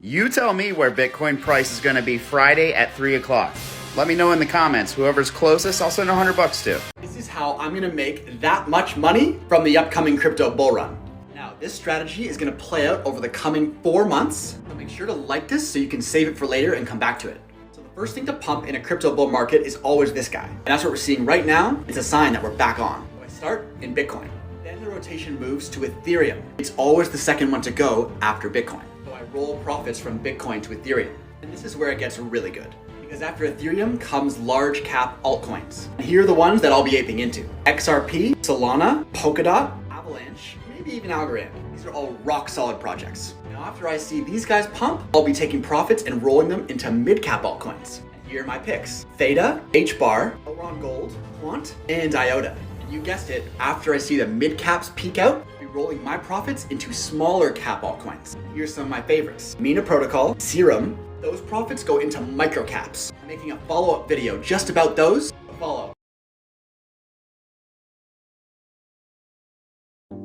You tell me where Bitcoin price is going to be Friday at 3 o'clock. Let me know in the comments. Whoever's closest, I'll send $100 to. This is how I'm going to make that much money from the upcoming crypto bull run. Now, this strategy is going to play out over the coming 4 months. So make sure to like this so you can save it for later and come back to it. So the first thing to pump in a crypto bull market is always this guy. And that's what we're seeing right now. It's a sign that we're back on. So I start in Bitcoin. Then the rotation moves to Ethereum. It's always the second one to go after Bitcoin. So I roll profits from Bitcoin to Ethereum. And this is where it gets really good. Because after Ethereum comes large cap altcoins. And here are the ones that I'll be aping into. XRP, Solana, Polkadot, Avalanche, maybe even Algorand. These are all rock solid projects. Now after I see these guys pump, I'll be taking profits and rolling them into mid-cap altcoins. And here are my picks. Theta, HBAR, Oron Gold, Quant, and IOTA. And you guessed it, after I see the mid-caps peak out, I'll be rolling my profits into smaller cap altcoins. Here's some of my favorites. Mina Protocol, Serum. Those profits go into microcaps. I'm making a follow-up video just about those. Follow.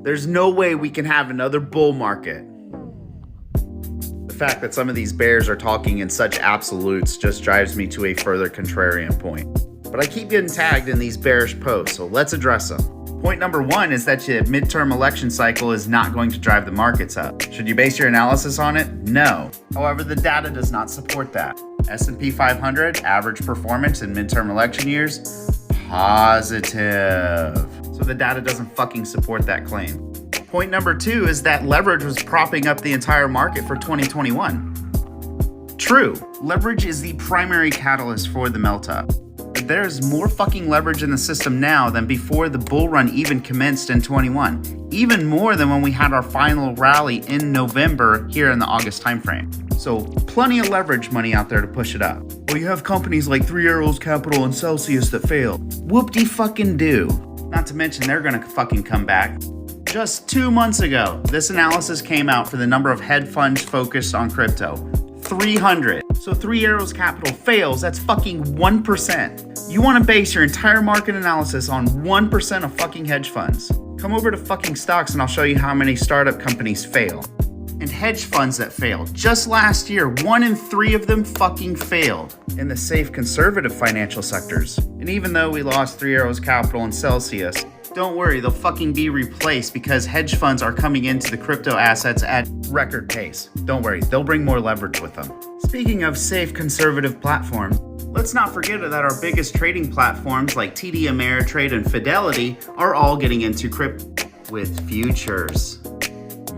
There's no way we can have another bull market. The fact that some of these bears are talking in such absolutes just drives me to a further contrarian point. But I keep getting tagged in these bearish posts, so let's address them. Point number one is that your midterm election cycle is not going to drive the markets up. Should you base your analysis on it? No. However, the data does not support that. S&P 500 average performance in midterm election years, positive. So the data doesn't fucking support that claim. Point number two is that leverage was propping up the entire market for 2021. True, leverage is the primary catalyst for the melt up. There's more fucking leverage in the system now than before the bull run even commenced in 21. Even more than when we had our final rally in November here in the August timeframe. So plenty of leverage money out there to push it up. Well, you have companies like Three Arrows Capital and Celsius that failed. Whoop-de-fucking-do. Not to mention they're gonna fucking come back. Just 2 months ago, this analysis came out for the number of hedge funds focused on crypto. 300. So Three Arrows Capital fails, that's fucking 1%. You want to base your entire market analysis on 1% of fucking hedge funds. Come over to fucking stocks and I'll show you how many startup companies fail. And hedge funds that failed. Just last year, 1 in 3 of them fucking failed in the safe conservative financial sectors. And even though we lost Three Arrows Capital and Celsius, don't worry, they'll fucking be replaced because hedge funds are coming into the crypto assets at record pace. Don't worry, they'll bring more leverage with them. Speaking of safe conservative platforms, let's not forget that our biggest trading platforms like TD Ameritrade and Fidelity are all getting into crypto with futures.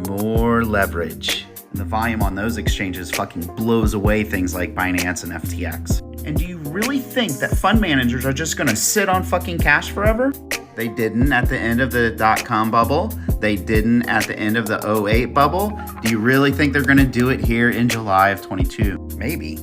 More leverage. And the volume on those exchanges fucking blows away things like Binance and FTX. And do you really think that fund managers are just gonna sit on fucking cash forever? They didn't at the end of the dot-com bubble. They didn't at the end of the 08 bubble. Do you really think they're gonna do it here in July of 22? Maybe.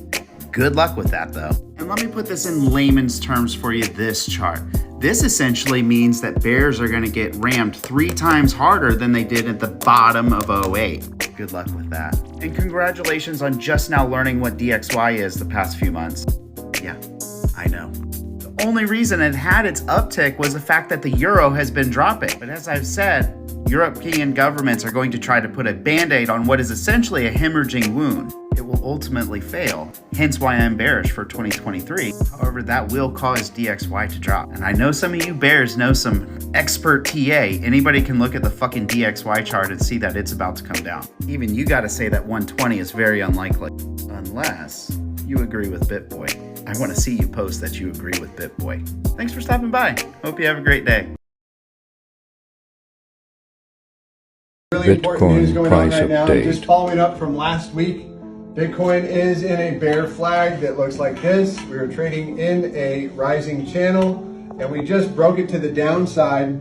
Good luck with that though. And let me put this in layman's terms for you, this chart. This essentially means that bears are gonna get rammed 3 times harder than they did at the bottom of 08. Good luck with that. And congratulations on just now learning what DXY is the past few months. Yeah, I know. The only reason it had its uptick was the fact that the euro has been dropping. But as I've said, European governments are going to try to put a band-aid on what is essentially a hemorrhaging wound. It will ultimately fail, hence why I'm bearish for 2023. However, that will cause DXY to drop. And I know some of you bears know some expert TA. Anybody can look at the fucking DXY chart and see that it's about to come down. Even you gotta say that 120 is very unlikely, unless you agree with BitBoy. I wanna see you post that you agree with BitBoy. Thanks for stopping by. Hope you have a great day. Really important news going on right now. Just following up from last week, Bitcoin is in a bear flag that looks like this. We were trading in a rising channel and we just broke it to the downside.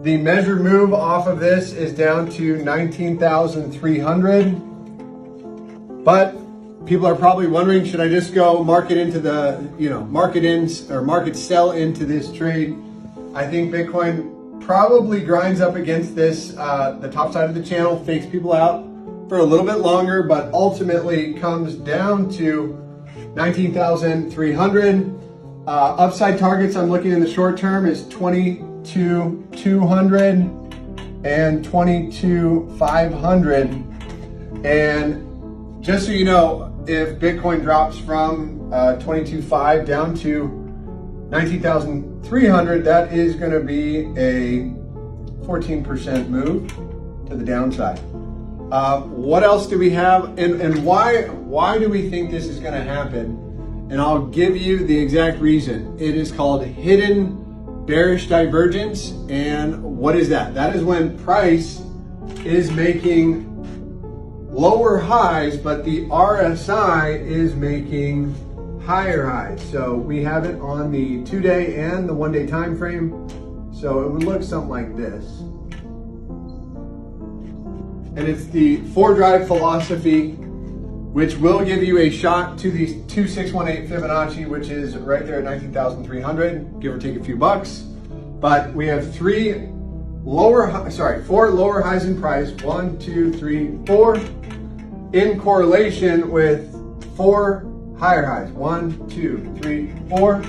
The measured move off of this is down to 19,300. But people are probably wondering, should I just go market into the, market sell into this trade? I think Bitcoin probably grinds up against this, the top side of the channel, fakes people out for a little bit longer, but ultimately comes down to 19,300. Upside targets I'm looking in the short term is 22,200 and 22,500. And just so you know, if Bitcoin drops from 22.5 down to 19,300, that is going to be a 14% move to the downside. What else do we have, and why do we think this is going to happen? And I'll give you the exact reason. It is called hidden bearish divergence. And what is that? That is when price is making lower highs, but the RSI is making higher highs. So we have it on the 2-day and the 1-day time frame. So it would look something like this. And it's the 4-drive philosophy, which will give you a shot to the 2618 Fibonacci, which is right there at 19,300, give or take a few bucks. But we have four lower highs in price, 1, 2, 3, 4, in correlation with 4 higher highs, 1, 2, 3, 4.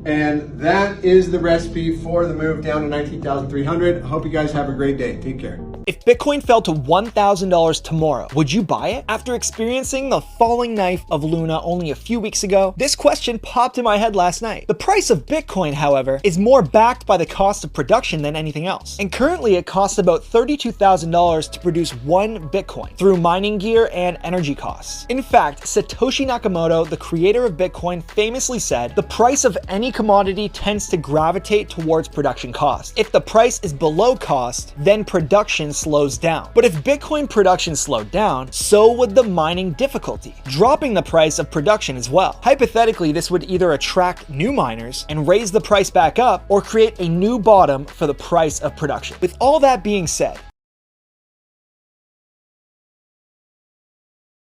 And that is the recipe for the move down to 19,300. Hope you guys have a great day. Take care. If Bitcoin fell to $1,000 tomorrow, would you buy it? After experiencing the falling knife of Luna only a few weeks ago, this question popped in my head last night. The price of Bitcoin, however, is more backed by the cost of production than anything else. And currently it costs about $32,000 to produce 1 Bitcoin through mining gear and energy costs. In fact, Satoshi Nakamoto, the creator of Bitcoin, famously said, the price of any commodity tends to gravitate towards production cost. If the price is below cost, then production slows down. But if Bitcoin production slowed down, so would the mining difficulty, dropping the price of production as well. Hypothetically, this would either attract new miners and raise the price back up, or create a new bottom for the price of production. With all that being said,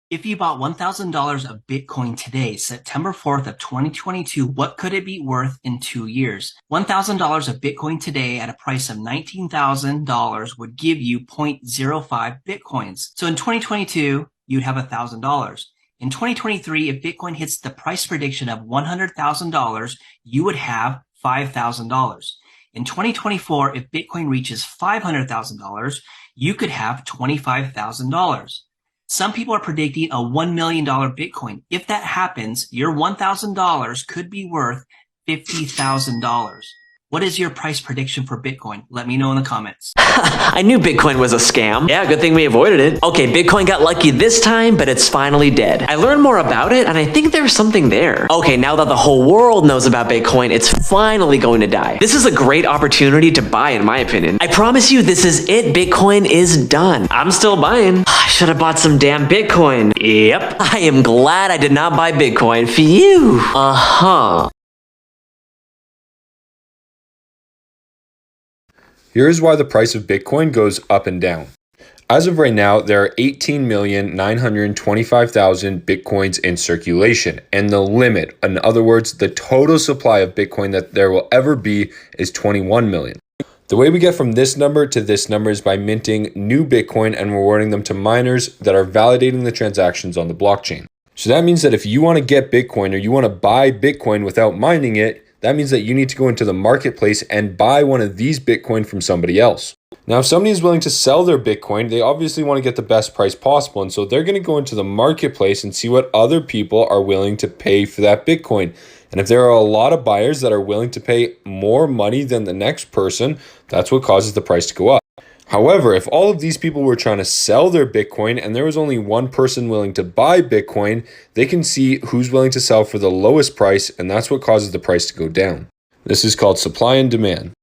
if you bought $1,000 of Bitcoin today, September 4th of 2022, what could it be worth in 2 years? $1,000 of Bitcoin today at a price of $19,000 would give you 0.05 Bitcoins. So in 2022, you'd have $1,000. In 2023, if Bitcoin hits the price prediction of $100,000, you would have $5,000. In 2024, if Bitcoin reaches $500,000, you could have $25,000. Some people are predicting a $1 million Bitcoin. If that happens, your $1,000 could be worth $50,000. What is your price prediction for Bitcoin? Let me know in the comments. I knew Bitcoin was a scam. Yeah, good thing we avoided it. Okay, Bitcoin got lucky this time, but it's finally dead. I learned more about it, and I think there's something there. Okay, now that the whole world knows about Bitcoin, it's finally going to die. This is a great opportunity to buy, in my opinion. I promise you, this is it. Bitcoin is done. I'm still buying. I should have bought some damn Bitcoin. Yep. I am glad I did not buy Bitcoin. Phew. Uh-huh. Here's why the price of Bitcoin goes up and down. As of right now, there are 18,925,000 Bitcoins in circulation, and the limit, in other words, the total supply of Bitcoin that there will ever be is 21 million. The way we get from this number to this number is by minting new Bitcoin and rewarding them to miners that are validating the transactions on the blockchain. So that means that if you want to get Bitcoin or you want to buy Bitcoin without mining it, that means that you need to go into the marketplace and buy one of these Bitcoin from somebody else. Now, if somebody is willing to sell their Bitcoin, they obviously want to get the best price possible. And so they're going to go into the marketplace and see what other people are willing to pay for that Bitcoin. And if there are a lot of buyers that are willing to pay more money than the next person, that's what causes the price to go up. However, if all of these people were trying to sell their Bitcoin and there was only one person willing to buy Bitcoin, they can see who's willing to sell for the lowest price, and that's what causes the price to go down. This is called supply and demand.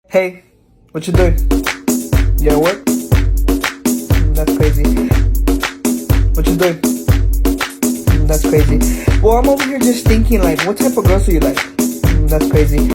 Hey, what you doing? You at work? That's crazy. What you doing? That's crazy. Well, I'm over here just thinking, like, what type of girls do you like? That's crazy.